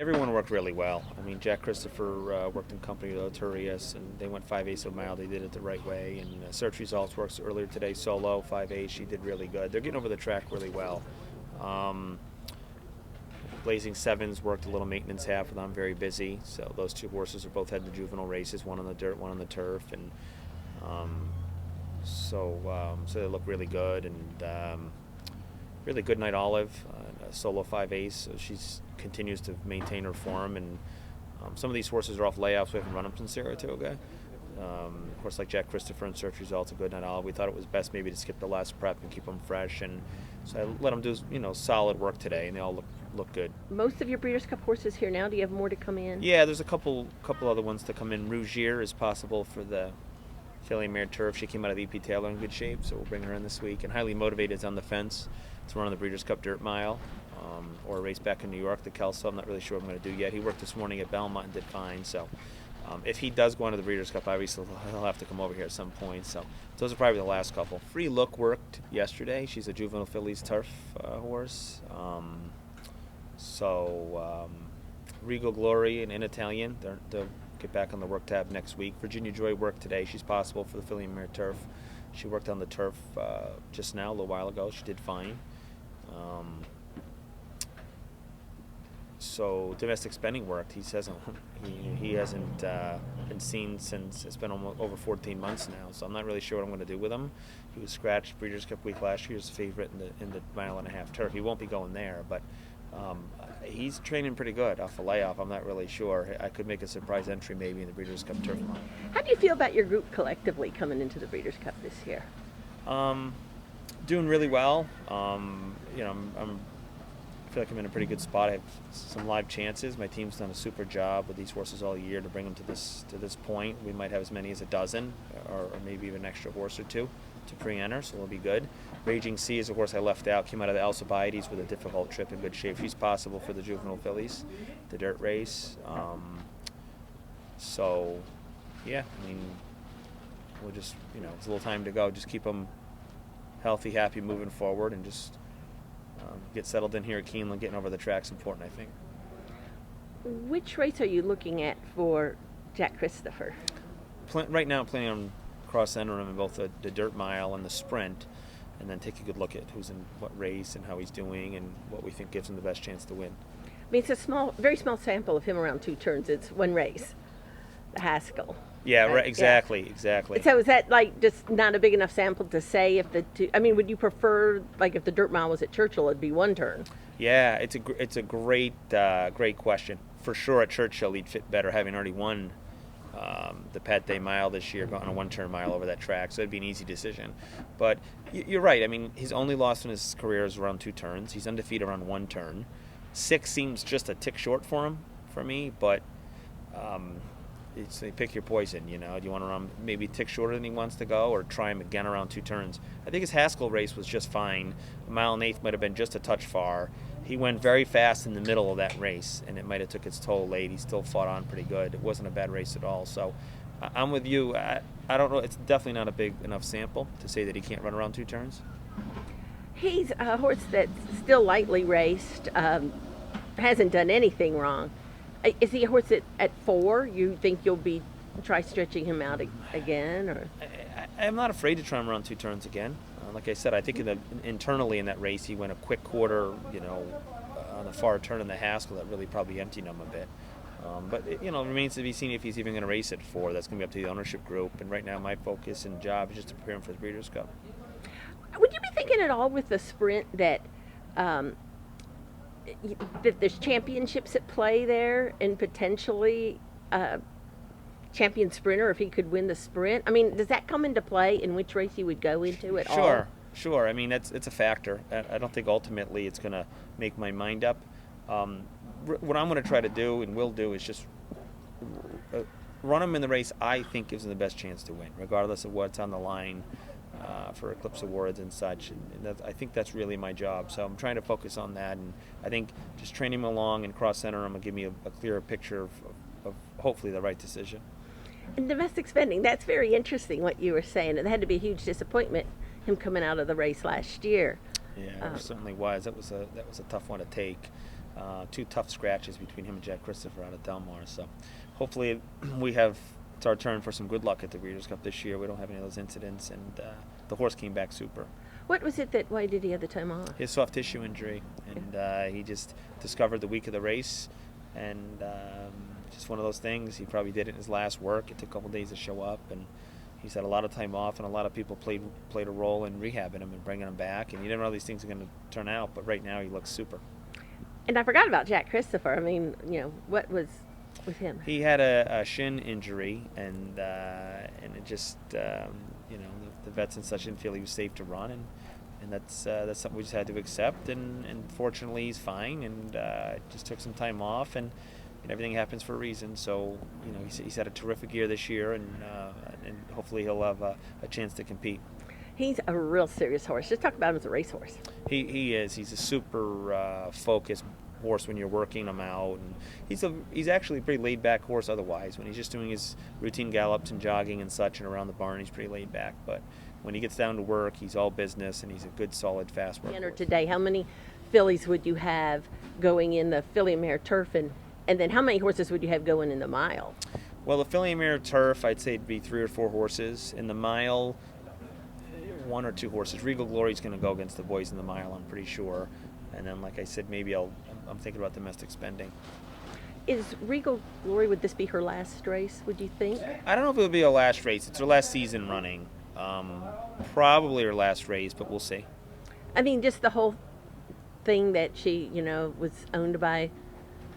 Everyone worked really well. I mean, Jack Christopher worked in company with Oturius, and they went 5/8 of a mile. They did it the right way. And Search Results works earlier today solo 5/8. She did really good. They're getting over the track really well. Um, Blazing Sevens worked a little maintenance half with them, very busy. So those two horses are both had the juvenile races, one on the dirt, one on the turf, and so they look really good. And really good night Olive, solo 5/8. So she's continues to maintain her form, and some of these horses are off layouts. We haven't run them since Saratoga. Of course, like Jack Christopher and Search Results, a good night Olive. We thought it was best maybe to skip the last prep and keep them fresh, and so I let them do solid work today, and they all look good. Most of your Breeders' Cup horses here now. Do you have more to come in? Yeah, there's a couple other ones to come in. Rougier is possible for the filly mare turf. She came out of EP Taylor in good shape, so we'll bring her in this week. And Highly Motivated is on the fence to run on the Breeders' Cup Dirt Mile, or a race back in New York, the Kelso. I'm not really sure what I'm going to do yet. He worked this morning at Belmont and did fine. So if he does go into the Breeders' Cup, obviously he'll have to come over here at some point. So those are probably the last couple. Free Look worked yesterday. She's a juvenile fillies turf horse. Regal Glory and In Italian, they'll get back on the work tab next week. Virginia Joy worked today. She's possible for the filly mare turf. She worked on the turf just now, a little while ago. She did fine. So Domestic Spending worked. He hasn't been seen since it's been almost over 14 months now. So I'm not really sure what I'm going to do with him. He was scratched Breeders' Cup week last year as a favorite in the mile and a half turf. He won't be going there, but he's training pretty good off the layoff. I'm not really sure. I could make a surprise entry maybe in the Breeders' Cup turf line. How do you feel about your group collectively coming into the Breeders' Cup this year? Doing really well. I feel like I'm in a pretty good spot. I have some live chances. My team's done a super job with these horses all year to bring them to this point. We might have as many as a dozen, or maybe even an extra horse or two to pre-enter, so it'll be good. Raging Sea is a horse I left out. Came out of the Alcibiades with a difficult trip in good shape. She's possible for the juvenile fillies, the dirt race. We'll just, it's a little time to go. Just keep them healthy, happy, moving forward, and just get settled in here at Keeneland. Getting over the track's important, I think. Which race are you looking at for Jack Christopher? Right now, I'm planning on cross-entering him in both the dirt mile and the sprint, and then take a good look at who's in what race and how he's doing and what we think gives him the best chance to win. I mean, it's a very small sample of him around 2 turns. It's one race, the Haskell. Yeah, right, exactly. So is that just not a big enough sample to say if the two? I mean, would you prefer if the dirt mile was at Churchill, it'd be 1 turn? Yeah, it's a great question. For sure, at Churchill, he'd fit better, having already won the Pat Day Mile this year, gone a 1-turn mile over that track, so it'd be an easy decision. But you're right. I mean, his only loss in his career is around 2 turns. He's undefeated around 1 turn. 6 seems just a tick short for me, but you pick your poison. Do you want to run maybe a tick shorter than he wants to go, or try him again around 2 turns? I think his Haskell race was just fine. A mile and 1/8 might have been just a touch far. He went very fast in the middle of that race, and it might have took its toll late. He still fought on pretty good. It wasn't a bad race at all. So I'm with you. I don't know. It's definitely not a big enough sample to say that he can't run around 2 turns. He's a horse that's still lightly raced, hasn't done anything wrong. Is he a horse that at 4 you think you'll try stretching him out again? Or I'm not afraid to try him around 2 turns again. Like I said, I think internally in that race he went a quick quarter, on the far turn in the Haskell that really probably emptied him a bit. But it remains to be seen if he's even going to race at 4. That's going to be up to the ownership group. And right now my focus and job is just to prepare him for the Breeders' Cup. Would you be thinking at all with the sprint that there's championships at play there, and potentially champion sprinter if he could win the sprint? I mean, does that come into play in which race he would go into at all? Sure. I mean, it's a factor. I don't think ultimately it's going to make my mind up. What I'm going to try to do and will do is just run him in the race I think gives him the best chance to win, regardless of what's on the line for Eclipse Awards and such. And I think that's really my job. So I'm trying to focus on that. And I think just training him along and cross-center him will give me a clearer picture of hopefully the right decision. And Domestic Spending, that's very interesting what you were saying. It had to be a huge disappointment, him coming out of the race last year. Yeah, it certainly was. That was a tough one to take. 2 tough scratches between him and Jack Christopher out of Delmar. So hopefully it's our turn for some good luck at the Breeders' Cup this year. We don't have any of those incidents, and the horse came back super. What was it why did he have the time off? His soft tissue injury, and he just discovered the week of the race, and just one of those things. He probably did it in his last work. It took a couple days to show up, and he's had a lot of time off, and a lot of people played a role in rehabbing him and bringing him back, and you didn't know how these things are going to turn out, but right now he looks super. And I forgot about Jack Christopher. I mean, what was with him? He had a shin injury, and it just, the vets and such didn't feel he was safe to run, and that's something we just had to accept, and fortunately he's fine, and just took some time off, and everything happens for a reason. So he's had a terrific year this year, and hopefully he'll have a chance to compete. He's a real serious horse. Just talk about him as a racehorse. He is. He's a super focused horse when you're working him out, and he's actually a pretty laid back horse otherwise. When he's just doing his routine gallops and jogging and such and around the barn, he's pretty laid back. But when he gets down to work, he's all business, and he's a good, solid, fast work horse. Today, how many fillies would you have going in the filly mare turf, and then how many horses would you have going in the mile? Well, the filly mare turf, I'd say it'd be 3 or 4 horses. In the mile, 1 or 2 horses. Regal Glory is going to go against the boys in the mile, I'm pretty sure. And then, like I said, maybe I'm thinking about domestic spending. Is Regal Glory, would this be her last race, would you think? I don't know if it would be her last race. It's her last season running. Probably her last race, but we'll see. I mean, just the whole thing that she, was owned by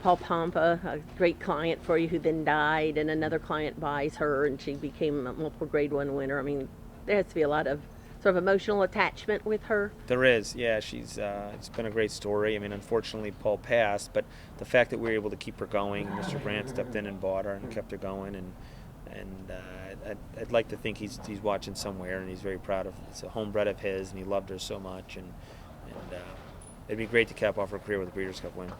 Paul Pompa, a great client for you, who then died, and another client buys her, and she became a multiple Grade 1 winner. I mean, there has to be a lot of sort of emotional attachment with her. There is, yeah. It's been a great story. I mean, unfortunately, Paul passed, but the fact that we were able to keep her going, Mr. Brandt stepped in and bought her and kept her going, and I'd like to think he's watching somewhere, and he's very proud of. It's a homebred of his, and he loved her so much, and it'd be great to cap off her career with a Breeders' Cup win.